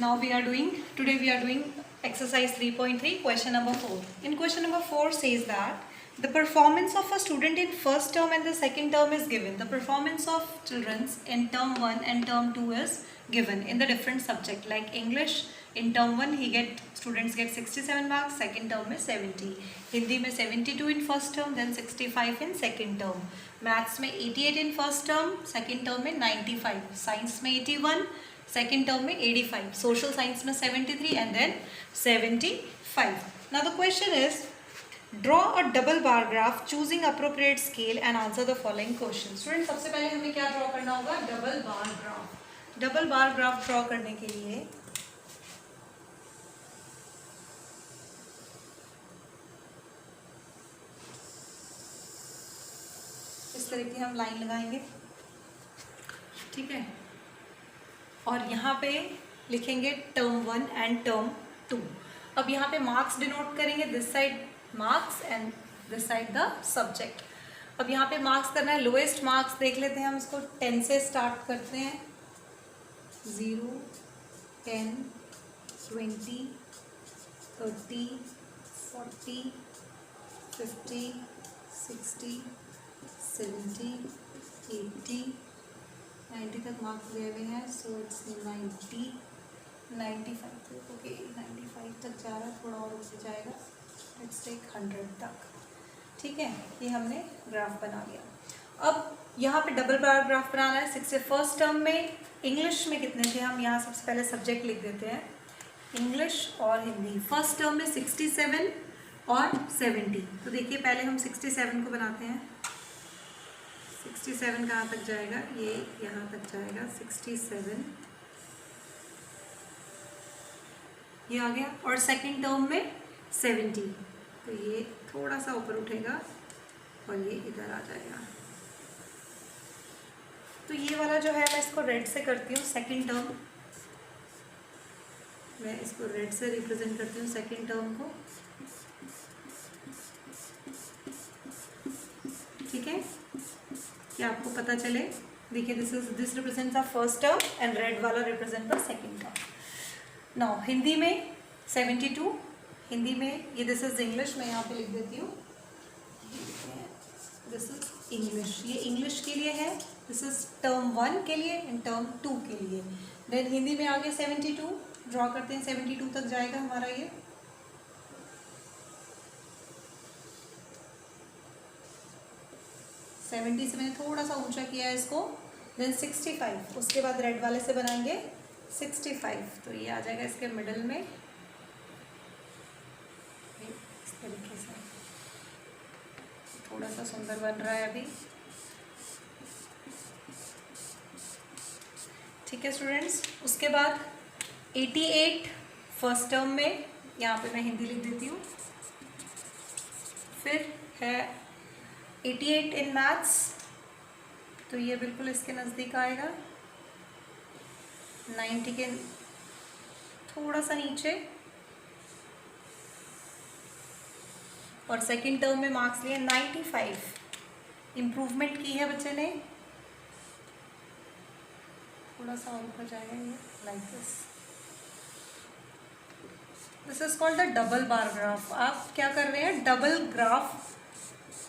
Now today we are doing exercise 3.3, question number 4. In question number 4 says that the performance of a student in first term and the second term is given. The performance of children in term 1 and term 2 is given in the different subject. Like English, in term 1 students get 67 marks, second term is 70. Hindi में 72 in first term, then 65 in second term. Maths में 88 in first term, second term में 95. Science में 81, second term में 85. Social science में 73 and then 75. Now the question is, draw a double bar graph choosing appropriate scale and answer the following questions. Students, सबसे पहले हमें क्या draw करना होगा? Double bar graph. Double bar graph draw करने के लिए इस तरह की हम लाइन लगाएंगे, ठीक है, और यहाँ पे लिखेंगे टर्म 1 एंड टर्म 2. अब यहाँ पे मार्क्स डिनोट करेंगे, this side marks and this side the subject. अब यहाँ पे मार्क्स करना है, लोएस्ट मार्क्स देख लेते हैं हम इसको. 10 से स्टार्ट करते हैं. 0, 10, 20, 30, 40, 50, 60, 70, 80, 90 तक मार्क्स दिए हुए हैं. So it's 90, 95. ओके, 95 तक जा रहा है, थोड़ा और ऊपर जाएगा. इट्स टेक 100 तक. ठीक है, ये हमने ग्राफ बना लिया. अब यहाँ पे डबल बार ग्राफ बनाना है. 6 से फर्स्ट टर्म में इंग्लिश में कितने थे, हम यहाँ सबसे पहले सब्जेक्ट लिख देते हैं, इंग्लिश और हिंदी. फर्स्ट टर्म में 67 और 70. तो देखिए पहले हम 67 को बनाते हैं. 67 कहाँ तक जाएगा? ये यहाँ तक जाएगा. 67 ये आ गया. और सेकंड टर्म में 70, तो ये थोड़ा सा ऊपर उठेगा और ये इधर आ जाएगा. तो ये वाला जो है मैं इसको रेड से करती हूँ. सेकंड टर्म मैं इसको रेड से रिप्रेजेंट करती हूँ, सेकंड टर्म को. ठीक है, कि आपको पता चले. देखिए this represents the first term and red वाला represent the second term. Now Hindi में 72. हिंदी में ये दिस इज इंग्लिश, मैं यहाँ पे लिख देती हूँ. दिस इज इंग्लिश, ये इंग्लिश के लिए है. दिस इज टर्म 1 के लिए एंड टर्म 2 के लिए. देन हिंदी में आगे 72 ड्रॉ करते हैं. 72 तक जाएगा हमारा ये. से मैंने थोड़ा सा ऊंचा किया है इसको. देन 65, उसके बाद रेड वाले से बनाएंगे 65. तो ये आ जाएगा इसके मिडल में इस तरीके से. थोड़ा सा सुंदर बन रहा है अभी. ठीक है स्टूडेंट्स, उसके बाद 88 फर्स्ट टर्म में, यहाँ पे मैं हिंदी लिख देती हूँ. फिर है 88 इन मैथ्स, तो ये बिल्कुल इसके नज़दीक आएगा. 90 के थोड़ा सा नीचे. और सेकंड टर्म में मार्क्स लिए 95. इम्प्रूवमेंट की है बच्चे ने, थोड़ा सा और ऊपर जाएगा ये, like this. This is called the double bar graph. आप क्या कर रहे हैं? डबल ग्राफ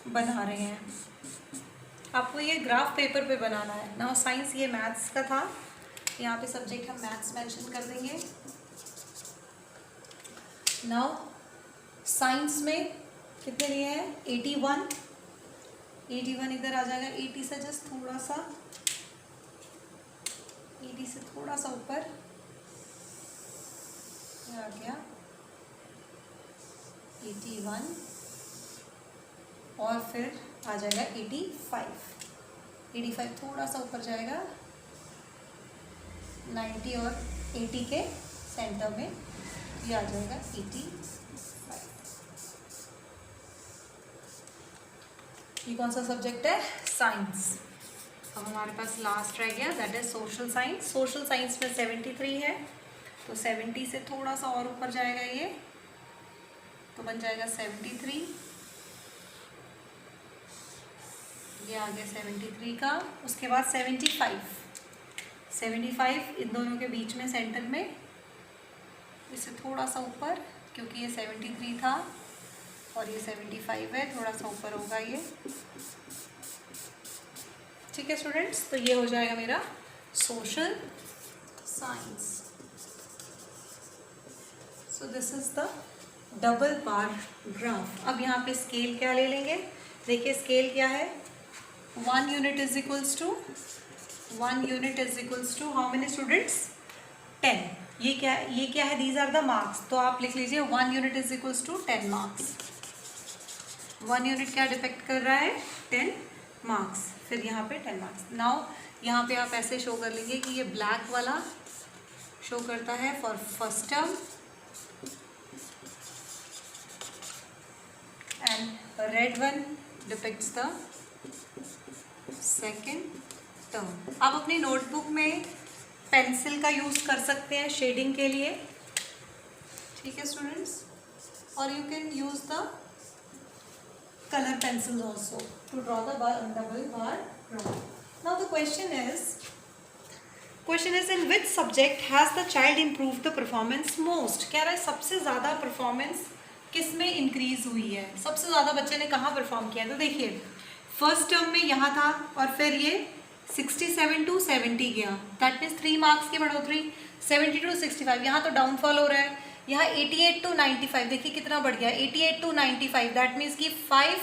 बना रहे हैं. आपको ये ग्राफ पेपर पे बनाना है. नाउ साइंस, ये मैथ्स का था, यहाँ पे सब्जेक्ट हम मैथ्स मेंशन कर देंगे. नाउ साइंस में कितने लिए हैं? 81. 81 इधर आ जाएगा. 80 से जस्ट थोड़ा सा, 80 से थोड़ा सा ऊपर आ गया 81. और फिर आ जाएगा 85. 85 थोड़ा सा ऊपर जाएगा. 90 और 80 के सेंटर में ये आ जाएगा 85. ये कौन सा सब्जेक्ट है? साइंस. अब हमारे पास लास्ट रह गया, that is social science. Social science में 73 है, तो 70 से थोड़ा सा और ऊपर जाएगा ये, तो बन जाएगा 73. ये आ गया 73 का. उसके बाद 75 इन दोनों के बीच में सेंटर में इससे थोड़ा सा ऊपर, क्योंकि ये 73 था और ये 75 है, थोड़ा सा ऊपर होगा ये। ठीक है स्टूडेंट्स, तो ये हो जाएगा मेरा social science. So this is the double bar graph. अब यहाँ पे स्केल क्या ले लेंगे, देखिए स्केल क्या है, 1 unit is equals to how many students, 10। ये क्या है, दीज आर द मार्क्स, तो आप लिख लीजिए 1 unit is equals to 10 marks. 1 unit क्या डिपेक्ट कर रहा है, 10 मार्क्स। फिर यहाँ पे 10 मार्क्स। नाउ यहाँ पे आप ऐसे शो कर लेंगे कि ये ब्लैक वाला शो करता है for first term and red one depicts the second term. आप अपनी नोटबुक में पेंसिल का यूज़ कर सकते हैं शेडिंग के लिए, ठीक है स्टूडेंट्स, और you can use the color pencils also to draw the double bar graph. Now the question is in which subject has the child improved the performance most? कह रहा है सबसे ज़्यादा परफॉर्मेंस किस में इंक्रीज हुई है, सबसे ज़्यादा बच्चे ने कहाँ परफॉर्म किया है। तो देखिए फर्स्ट टर्म में यहाँ था और फिर ये 67 to 70 गया, दैट मीन्स 3 मार्क्स की बढ़ोतरी। 70 to 65, यहाँ तो डाउनफॉल हो रहा है। यहाँ 88 to 95, देखिए कितना बढ़ गया, 88 to 95, दैट मीन्स कि 5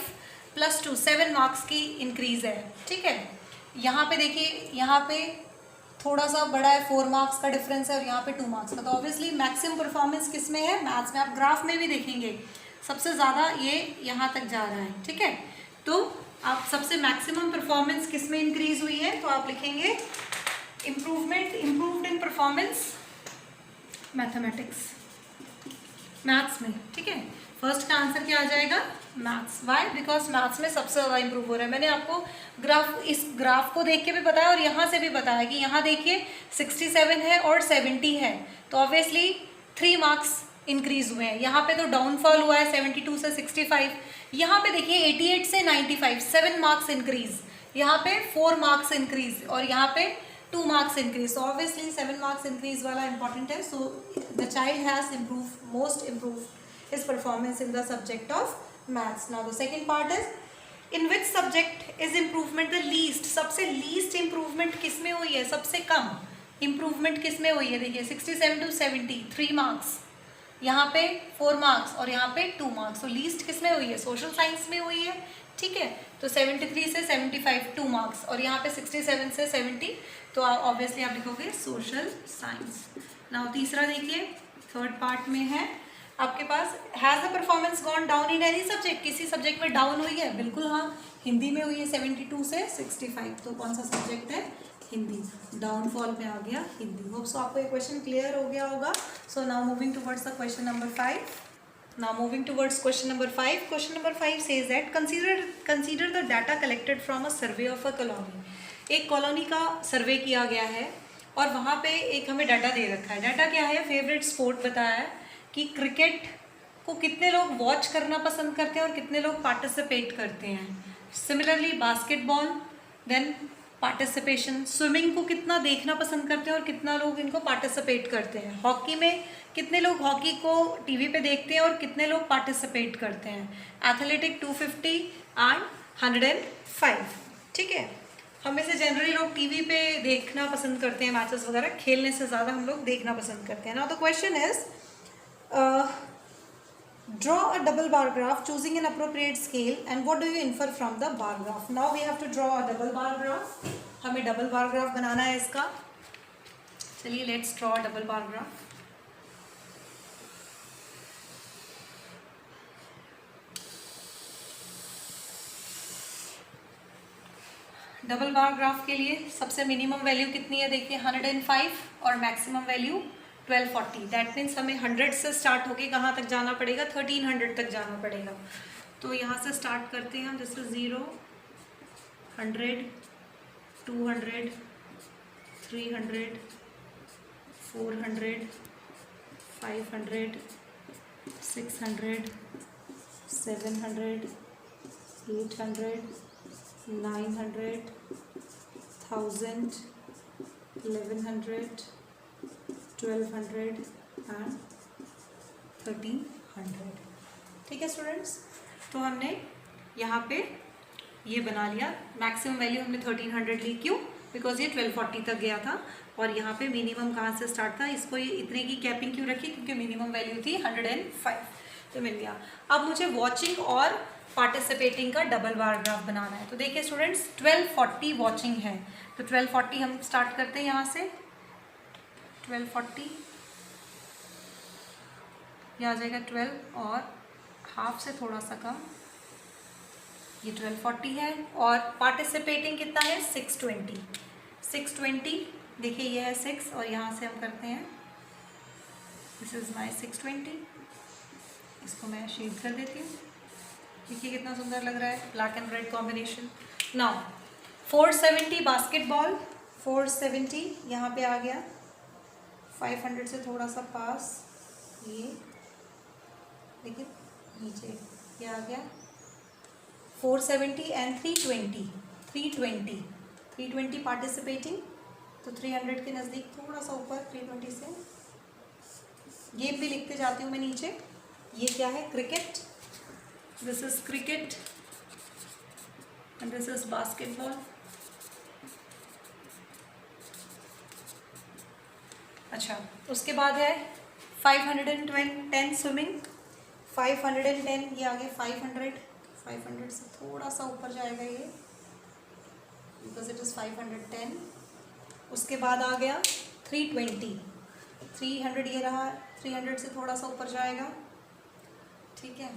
+ 2 7 मार्क्स की इंक्रीज है। ठीक है, यहाँ पे देखिए, यहाँ पे थोड़ा सा बड़ा है, 4 मार्क्स का डिफरेंस है और यहाँ पे 2 मार्क्स का। तो ऑब्वियसली मैक्सिमम परफॉर्मेंस किस में है, मैथ्स में। आप ग्राफ में भी देखेंगे सबसे ज़्यादा ये यहाँ तक जा रहा है। ठीक है, तो आप सबसे मैक्सिमम परफॉर्मेंस किस में इंक्रीज हुई है, तो आप लिखेंगे इम्प्रूव्ड इन परफॉर्मेंस मैथमेटिक्स, मैथ्स में। ठीक है, फर्स्ट का आंसर क्या आ जाएगा, मैथ्स। वाई, बिकॉज मैथ्स में सबसे ज़्यादा इंप्रूव हो रहा है। मैंने आपको इस ग्राफ को देख के भी बताया और यहाँ से भी बताया कि यहाँ देखिए 67 है और 70 है, तो ऑब्वियसली 3 मार्क्स इंक्रीज हुए हैं। यहाँ पे तो डाउनफॉल हुआ है 72 से 65। यहाँ पे देखिए 88 से 95, 7 मार्क्स इंक्रीज। यहाँ पे 4 मार्क्स इंक्रीज और यहाँ पे 2 marks increase. So obviously 7 marks increase वाला इंपॉर्टेंट है। So the child has most improve his performance in the subject of maths. Now the second part is in which subject is improvement the least? सबसे least improvement किस में हुई है, सबसे कम improvement किस में हुई है। देखिए 67 to 70 3 मार्क्स, यहाँ पे 4 मार्क्स और यहाँ पे 2 मार्क्स। तो लीस्ट किस में हुई है, सोशल साइंस में हुई है। ठीक है, तो 73 से 75 2 मार्क्स और यहाँ पे 67 से 70, तो ऑब्वियसली आप लिखोगे सोशल साइंस। नाउ तीसरा देखिए, थर्ड पार्ट में है आपके पास, has the performance gone down in any subject? किसी सब्जेक्ट में डाउन हुई है, बिल्कुल हाँ, हिंदी में हुई है 72 से 65। तो कौन सा सब्जेक्ट है, हिंदी। डाउनफॉल में आ गया हिंदी। होप सो आपको ये क्वेश्चन क्लियर हो गया होगा। सो now moving towards the question number 5। Now moving towards question number 5. Question number 5 says that consider the data collected from a survey of a colony. एक colony का सर्वे किया गया है और वहाँ पे एक हमें डाटा दे रखा है। डाटा क्या है, फेवरेट स्पोर्ट बताया है कि क्रिकेट को कितने लोग वॉच करना पसंद करते हैं और कितने लोग पार्टिसिपेट करते हैं। Similarly basketball, then participation, swimming को कितना देखना पसंद करते हैं और कितना लोग इनको पार्टिसिपेट करते हैं। हॉकी में कितने लोग हॉकी को टीवी पे देखते हैं और कितने लोग पार्टिसिपेट करते हैं। Athletic 250 and 105। ठीक है, हमें से जनरली लोग टीवी पे देखना पसंद करते हैं मैचेस वगैरह, खेलने से ज़्यादा हम लोग देखना पसंद करते हैं। Now the question is draw a double bar graph choosing an appropriate scale and what do you infer from the bar graph? Now we have to draw a double bar graph. हमें double bar graph बनाना है इसका। चलिए let's draw a double bar graph. Double bar graph के लिए सबसे minimum value कितनी है, देखिए 105 और मैक्सिमम वैल्यू 1240। दैट मीन्स हमें 100 से स्टार्ट होके कहाँ तक जाना पड़ेगा, 1300 तक जाना पड़ेगा। तो यहाँ से स्टार्ट करते हैं हम, जैसे 0, 100, 200, 300, 400, 500, 600, 700, 800, 900, 1000, 1100, 1200 and 1300। ठीक है स्टूडेंट्स, तो हमने यहाँ पे ये बना लिया। मैक्सिमम वैल्यू हमने 1300 ली, क्यों? बिकॉज ये 1240 तक गया था, और यहाँ पे मिनिमम कहाँ से स्टार्ट था, इसको ये इतने की कैपिंग क्यों रखी, क्योंकि मिनिमम वैल्यू थी 105, तो मिल गया। अब मुझे वॉचिंग और पार्टिसिपेटिंग का डबल बार ग्राफ बनाना है। तो देखिए स्टूडेंट्स, 1240 वॉचिंग है, तो 1240 हम स्टार्ट करते हैं यहाँ से। 1240 ये आ जाएगा 12 और हाफ से थोड़ा सा कम, ये 1240 है। और पार्टिसिपेटिंग कितना है, 620। 620 देखिए ये है 6, और यहाँ से हम करते हैं, दिस इज माई 620। इसको मैं शेड कर देती हूँ। देखिए कितना सुंदर लग रहा है, black and red combination. Now 470 basketball, 470 यहाँ पे आ गया, 500 से थोड़ा सा पास, ये देखिए नीचे ये आ गया 470 एंड 320 पार्टिसिपेटिंग, तो 300 के नज़दीक थोड़ा सा ऊपर 320 से। गेम भी लिखते जाती हूँ मैं नीचे। ये क्या है, cricket, this is cricket and this is basketball. अच्छा, उसके बाद है 510 स्विमिंग, 510 ये आगे 500 से थोड़ा सा ऊपर जाएगा ये, बिकॉज इट इज़ 510। उसके बाद आ गया 320, 300 ये रहा, 300 से थोड़ा सा ऊपर जाएगा, ठीक है,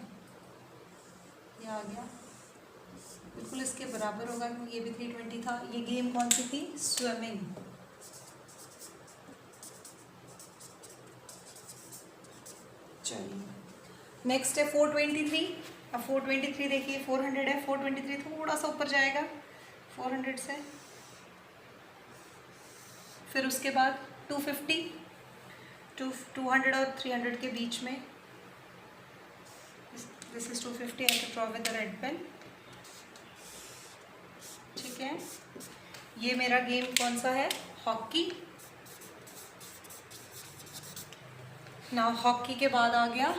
ये आ गया बिल्कुल इसके बराबर होगा, ये भी 320 था। ये गेम कौन सी थी, स्विमिंग। चलिए नेक्स्ट है 423। अब 423 देखिए 400 है, 423 थोड़ा सा ऊपर जाएगा 400 से। फिर उसके बाद 250, 200 और 300 के बीच में, this is 250, I have to draw with the red pen, ठीक है। ये मेरा गेम कौन सा है, हॉकी। नाउ हॉकी के बाद आ गया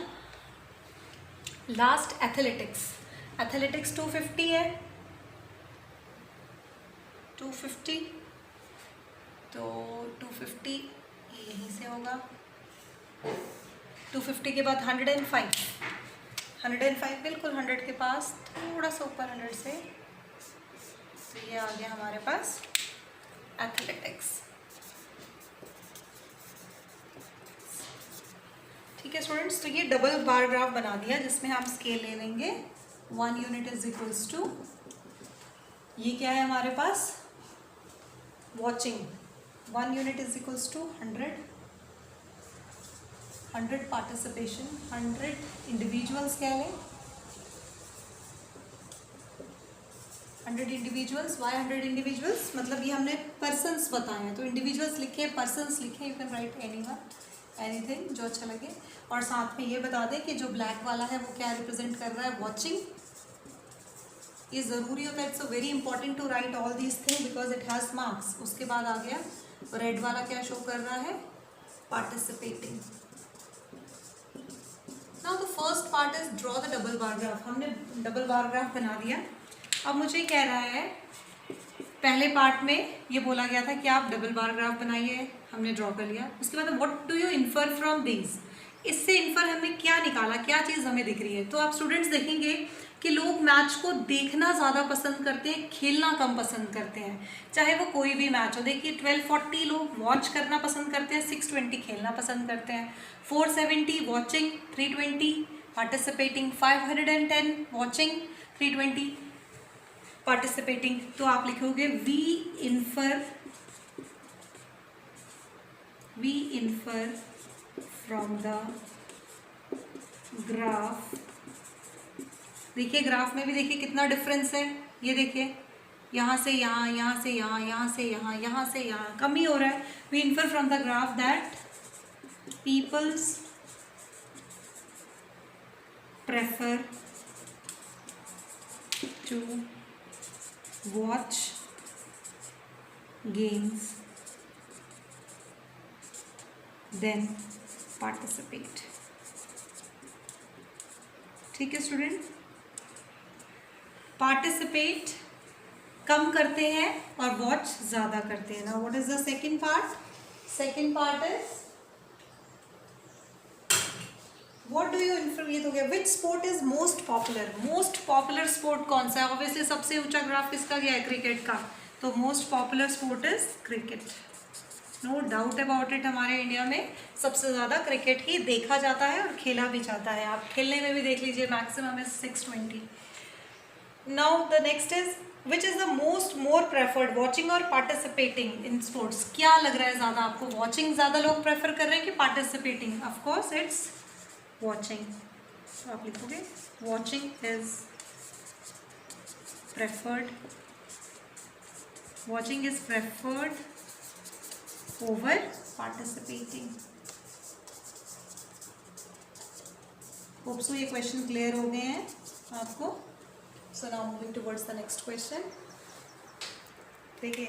लास्ट एथलेटिक्स। एथलेटिक्स 250 है, 250, तो 250 यहीं से होगा। 250 के बाद 105, 105 बिल्कुल 100 के पास, थोड़ा सा ऊपर 100 से, तो ये आ गया हमारे पास एथलेटिक्स। ठीक है स्टूडेंट्स, तो ये डबल बार ग्राफ बना दिया जिसमें हम स्केल ले लेंगे। 1 यूनिट इज इक्वल्स टू, ये क्या है हमारे पास, watching. 1 unit is equals to 100, 100 participation, 100 individuals कह लें, 100 इंडिविजुअल्स। वाई 100 इंडिविजुअल्स, मतलब ये हमने पर्सन्स बताए हैं, तो इंडिविजुअल्स लिखे, पर्सन्स लिखे, you can write anyone, anything जो अच्छा लगे। और साथ में ये बता दें कि जो ब्लैक वाला है वो क्या रिप्रेजेंट कर रहा है, वॉचिंग। ये ज़रूरी होता है, it's very important to write all these thing because it has marks. उसके बाद आ गया रेड वाला, क्या शो कर रहा है, participating. Now the first part is draw the double bar graph. हमने डबल बार ग्राफ बना दिया। अब मुझे कह रहा है, पहले पार्ट में ये बोला गया था कि आप डबल बार ग्राफ बनाइए, हमने ड्रॉ कर लिया। उसके बाद what do you infer from this, इससे इन्फर हमने क्या निकाला, क्या चीज़ हमें दिख रही है। तो आप स्टूडेंट्स देखेंगे कि लोग मैच को देखना ज़्यादा पसंद करते हैं, खेलना कम पसंद करते हैं, चाहे वो कोई भी मैच हो। देखिए 1240 लोग वॉच करना पसंद करते हैं, 620 खेलना पसंद करते हैं, 470 वॉचिंग, 320 पार्टिसिपेटिंग, 510 वॉचिंग, 320 पार्टिसिपेटिंग। तो आप लिखोगे we infer from the graph. देखिए ग्राफ में भी देखिए कितना डिफरेंस है, ये देखिए यहाँ से यहाँ, यहाँ से यहाँ, यहाँ से यहाँ, यहाँ से यहाँ, कम ही हो रहा है। We infer from the graph that peoples prefer to watch games then participate। ठीक है स्टूडेंट, पार्टिसिपेट कम करते हैं और वॉच ज़्यादा करते हैं। Now what is the second part? Second part is what do you ये तो गया, which sport is most popular? Most popular sport कौन सा है? ऑब्वियसली सबसे ऊंचा ग्राफ किसका गया है? क्रिकेट का। तो most popular sport is cricket, no doubt about it. हमारे इंडिया में सबसे ज़्यादा क्रिकेट ही देखा जाता है और खेला भी जाता है। आप खेलने में भी देख लीजिए, maximum is 620। Now the next is which is the most more preferred, watching और पार्टिसिपेटिंग इन स्पोर्ट्स? क्या लग रहा है ज़्यादा आपको, वॉचिंग ज़्यादा लोग प्रेफर कर रहे हैं कि पार्टिसिपेटिंग? Of course it's watching. तो आप लिखोगे watching is preferred, watching is preferred over participating. Hope so ये क्वेश्चन क्लियर हो गए हैं आपको। So now moving towards the next question. देखिए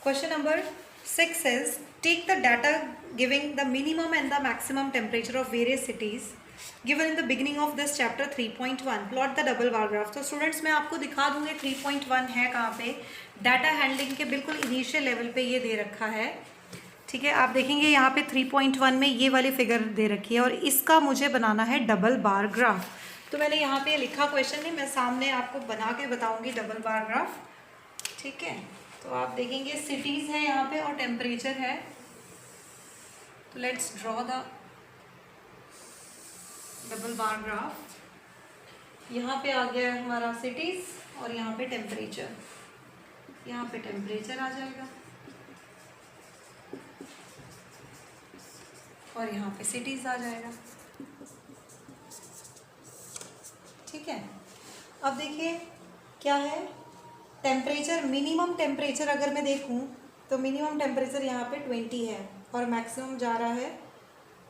question number 6 is take the data giving the minimum and the maximum temperature of various cities given in the beginning of this chapter 3.1 plot the double bar graph. तो students मैं आपको दिखा दूंगी 3.1 है कहाँ पे, data handling के बिल्कुल इनिशियल लेवल पे ये दे रखा है। ठीक है, आप देखेंगे यहाँ पे 3.1 में ये वाली फिगर दे रखी है और इसका मुझे बनाना है डबल बार ग्राफ। तो मैंने यहाँ पे लिखा क्वेश्चन नहीं, मैं सामने आपको बना के बताऊंगी डबल बार ग्राफ। ठीक है, तो आप देखेंगे सिटीज है यहाँ पे और टेम्परेचर है। तो let's draw the double bar graph. यहाँ पे आ गया है हमारा सिटीज और यहाँ पे टेम्परेचर, यहाँ पे टेम्परेचर आ जाएगा और यहाँ पे सिटीज आ जाएगा। ठीक है, अब देखिए क्या है, टेम्परेचर, मिनिमम टेम्परेचर अगर मैं देखूं तो मिनिमम टेम्परेचर यहाँ पे 20 है और मैक्सिमम जा रहा है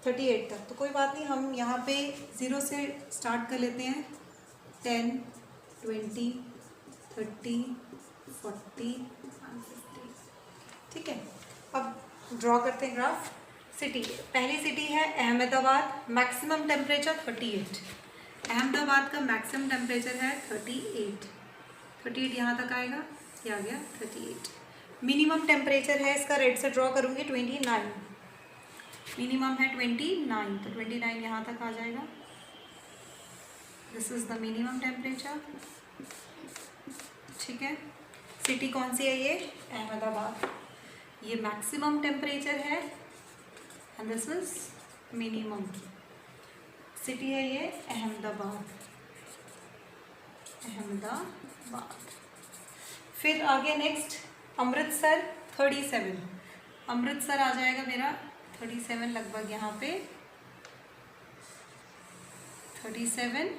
38 तक। तो कोई बात नहीं, हम यहाँ पे 0 से स्टार्ट कर लेते हैं, 10, 20, 30, 40, 50। ठीक है, अब ड्रॉ करते हैं ग्राफ। सिटी, पहली सिटी है अहमदाबाद, मैक्सिमम टेम्परेचर 38। अहमदाबाद का मैक्सिमम टेम्परेचर है 38, 38 यहाँ तक आएगा, ये आ गया 38। मिनिमम टेम्परेचर है इसका, रेड से ड्रॉ करूँगी 29, मिनिमम है 29, तो 29 यहाँ तक आ जाएगा। This is the minimum temperature. ठीक है, सिटी कौन सी है ये? अहमदाबाद। ये मैक्सिमम टेम्परेचर है and this is minimum. City है ये अहमदाबाद, अहमदाबाद। फिर आगे नेक्स्ट अमृतसर 37, अमृतसर आ जाएगा मेरा 37 लगभग यहाँ पे 37,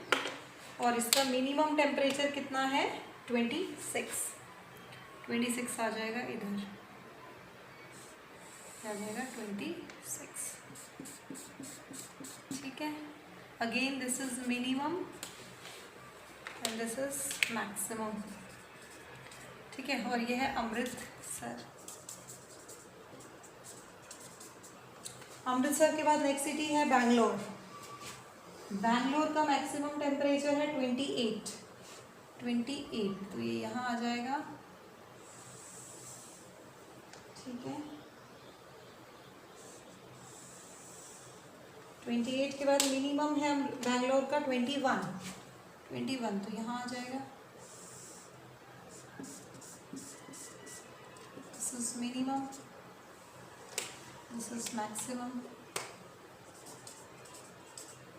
और इसका मिनिमम टेम्परेचर कितना है? 26, 26 आ जाएगा इधर, आ जाएगा 26। ठीक है, again this is minimum and this is maximum. ठीक है, और ये है अमृतसर। अमृतसर के बाद नेक्स्ट सिटी है बैंगलोर। बैंगलोर का मैक्सिमम टेम्परेचर है 28, 28, तो ये यहाँ आ जाएगा। ठीक है, 28 के बाद मिनिमम है बैंगलोर का 21, 21, तो यहाँ आ जाएगा। This is minimum, this is maximum,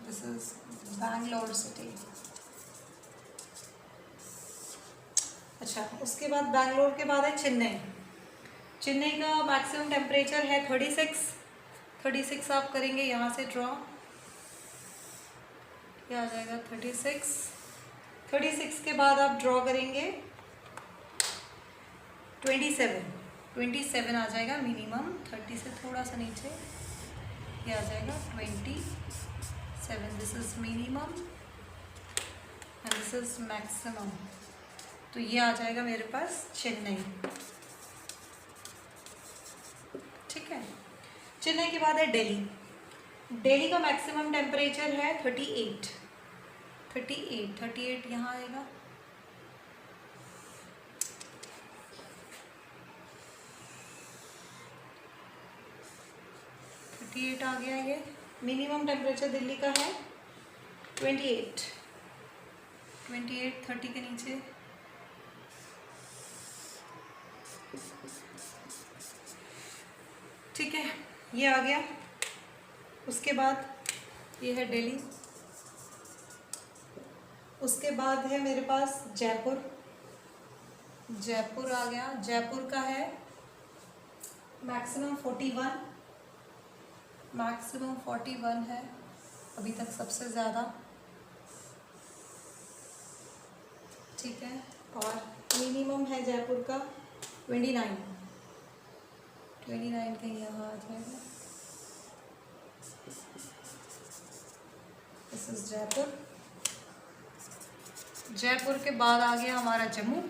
this is Bangalore city. अच्छा, उसके बाद बैंगलोर के बाद है चेन्नई। चेन्नई का मैक्सिमम टेम्परेचर है 36, 36 आप करेंगे यहाँ से ड्रॉ, क्या आ जाएगा 36, 36 के बाद आप ड्रॉ करेंगे 27, 27 आ जाएगा मिनिमम, 30 से थोड़ा सा नीचे ये आ जाएगा 27। This is minimum and this is maximum, तो ये आ जाएगा मेरे पास चेन्नई। ठीक है, चेन्नई के बाद है दिल्ली। दिल्ली का मैक्सिमम टेम्परेचर है 38, 38 यहाँ आएगा, आ गया। ये मिनिमम टेम्परेचर दिल्ली का है 28, 30 के नीचे। ठीक है, ये आ गया। उसके बाद ये है दिल्ली, उसके बाद है मेरे पास जयपुर। जयपुर आ गया, जयपुर का है मैक्सिमम 41, मैक्सिमम 41 है अभी तक सबसे ज़्यादा। ठीक है, और मिनिमम है जयपुर का 29 कहीं यहाँ आ जाएगा। This is Jaipur. जयपुर के बाद आ गया हमारा जम्मू।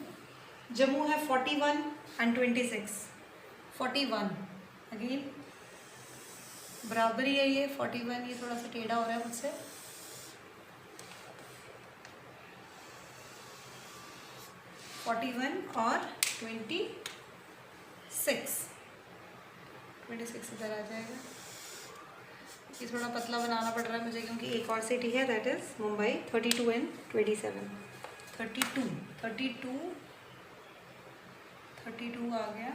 जम्मू है 41 एंड 26, 41 अगेन बराबरी है ये 41, ये थोड़ा सा टेढ़ा हो रहा है मुझसे। और 26 इधर आ जाएगा। ये थोड़ा पतला बनाना पड़ रहा है मुझे क्योंकि एक और सिटी है दैट इज़ मुंबई, 32 एंड 27। 32 आ गया,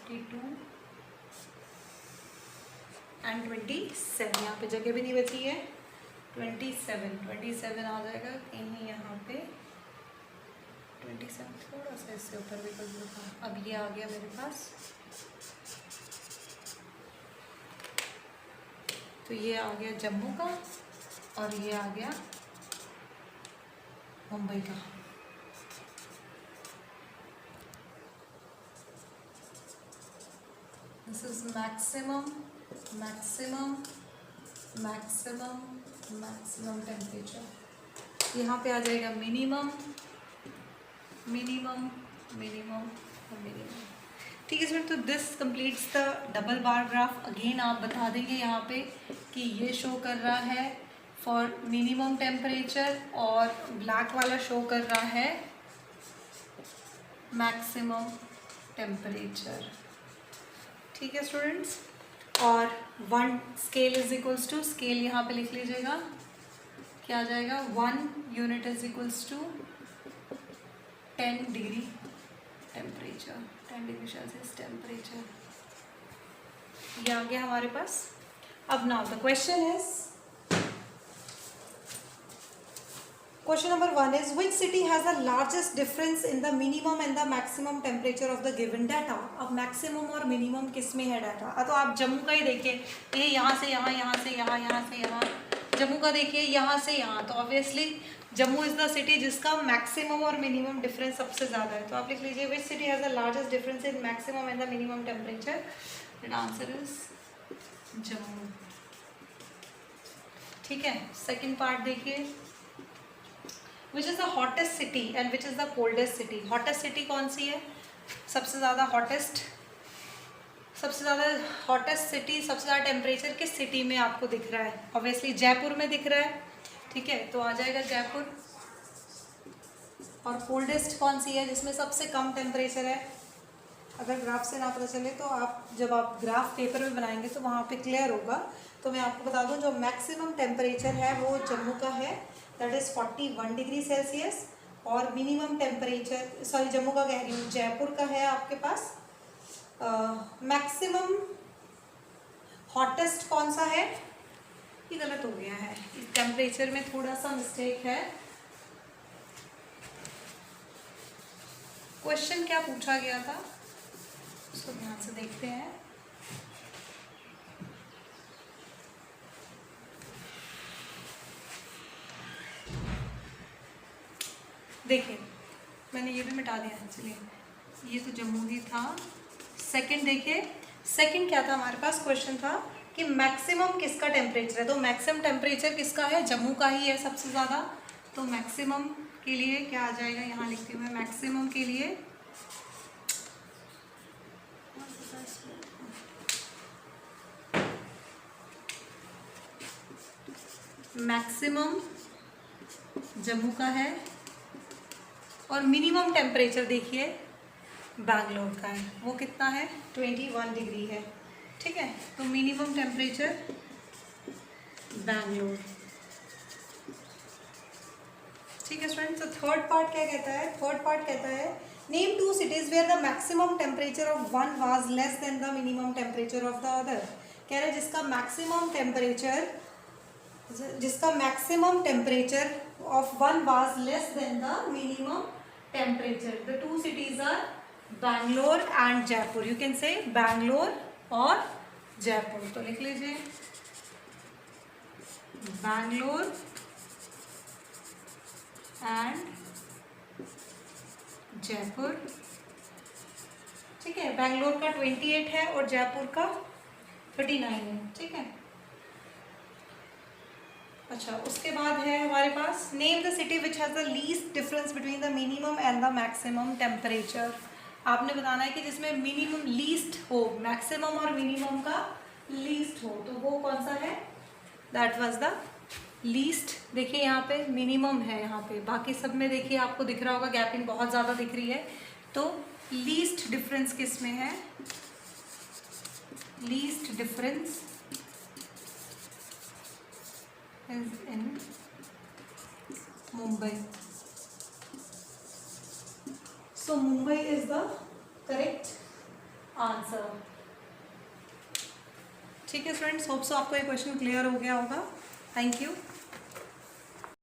32 एंड 27। यहाँ पे जगह भी नहीं बची है। 27 आ जाएगा कहीं यहाँ पे। 27 थोड़ा सा इससे ऊपर भी कर दूँगा। अब ये आ गया मेरे पास, तो ये आ गया जम्मू का और ये आ गया मुंबई का। This is maximum temperature. यहाँ पे आ जाएगा मिनिमम। ठीक है स्टूडेंट, तो this completes the double bar graph. Again आप बता देंगे यहाँ पे कि ये शो कर रहा है फॉर मिनिमम टेम्परेचर और ब्लैक वाला शो कर रहा है मैक्सिमम टेम्परेचर। ठीक है स्टूडेंट्स, और 1 scale is equals to, scale यहाँ पे लिख लीजिएगा, क्या आ जाएगा 1 unit is equals to 10 degree temperature, 10 degree Celsius temperature. ये आ गया हमारे पास। अब now the question is, question number 1 is which city has the largest difference in the minimum and the maximum temperature of the given data। अब maximum और minimum किस में है डाटा? तो आप जम्मू का ही देखिए, ये यहाँ से यहाँ, यहाँ से यहाँ, यहाँ से यहाँ। जम्मू का देखिए यहाँ से यहाँ, तो obviously Jammu is the city जिसका मैक्सिमम और मिनिमम डिफरेंस सबसे ज़्यादा है। तो आप लिख लीजिए which city has the largest difference in maximum and the minimum temperature. The answer is Jammu. ठीक है, सेकेंड पार्ट देखिए, which is the hottest city and which is the coldest city. Hottest city कौन सी है? सबसे ज़्यादा हॉटेस्ट सिटी, सबसे ज़्यादा temperature किस सिटी में आपको दिख रहा है? ऑब्वियसली जयपुर में दिख रहा है। ठीक है, तो आ जाएगा जयपुर। और कोल्डेस्ट कौन सी है जिसमें सबसे कम टेम्परेचर है? अगर ग्राफ से ना पता चले तो आप जब आप ग्राफ पेपर में बनाएंगे तो वहाँ पे क्लियर होगा। तो मैं आपको बता दूँ, जो मैक्सिमम टेम्परेचर है वो जम्मू का है, दैट इज़ 41 डिग्री सेल्सियस। और मिनिमम टेम्परेचर, सॉरी जम्मू का कह रही हूँ, जयपुर का है आपके पास। मैक्सिमम हॉटेस्ट कौन सा है? ये गलत हो गया है, इस टेम्परेचर में थोड़ा सा मिस्टेक है। क्वेश्चन क्या पूछा गया था उसको ध्यान से देखते हैं। देखिए मैंने ये भी मिटा दिया है, चलिए ये तो जम्मू ही था। सेकंड देखिए, सेकंड क्या था हमारे पास? क्वेश्चन था कि मैक्सिमम किसका टेम्परेचर है। तो मैक्सिमम टेम्परेचर किसका है? जम्मू का ही है सबसे ज़्यादा। तो मैक्सिमम के लिए क्या आ जाएगा, यहाँ लिखती हूँ मैं, मैक्सिमम के लिए मैक्सिमम जम्मू का है और मिनिमम टेम्परेचर देखिए बैंगलोर का है, वो कितना है 21 डिग्री है। ठीक है, तो मिनिमम टेम्परेचर बैंगलोर। ठीक है स्टूडेंट्स, तो थर्ड पार्ट क्या कहता है, थर्ड पार्ट कहता है name two cities where the maximum temperature of one was less than the minimum temperature of the other. कह रहे हैं जिसका maximum temperature of one was less than the minimum temperature. The two cities are Bangalore and Jaipur. You can say Bangalore और जयपुर। तो लिख लीजिए Bangalore and Jaipur. ठीक है, बैंगलोर का 28 है और जयपुर का 39 है। ठीक है, अच्छा उसके बाद है हमारे पास name the city which has the least difference between the minimum and the maximum temperature. आपने बताना है कि जिसमें मिनिमम लीस्ट हो, मैक्सिमम और मिनिमम का लीस्ट हो, तो वो कौन सा है, दैट वाज द लीस्ट। देखिए यहाँ पे मिनिमम है, यहाँ पे बाकी सब में देखिए आपको दिख रहा होगा गैपिंग बहुत ज़्यादा दिख रही है, तो लीस्ट डिफरेंस किस में है, least difference is in Mumbai. So Mumbai is the correct answer. ठीक है स्टूडेंट्स, होप सो आपको ये क्वेश्चन क्लियर हो गया होगा। Thank you.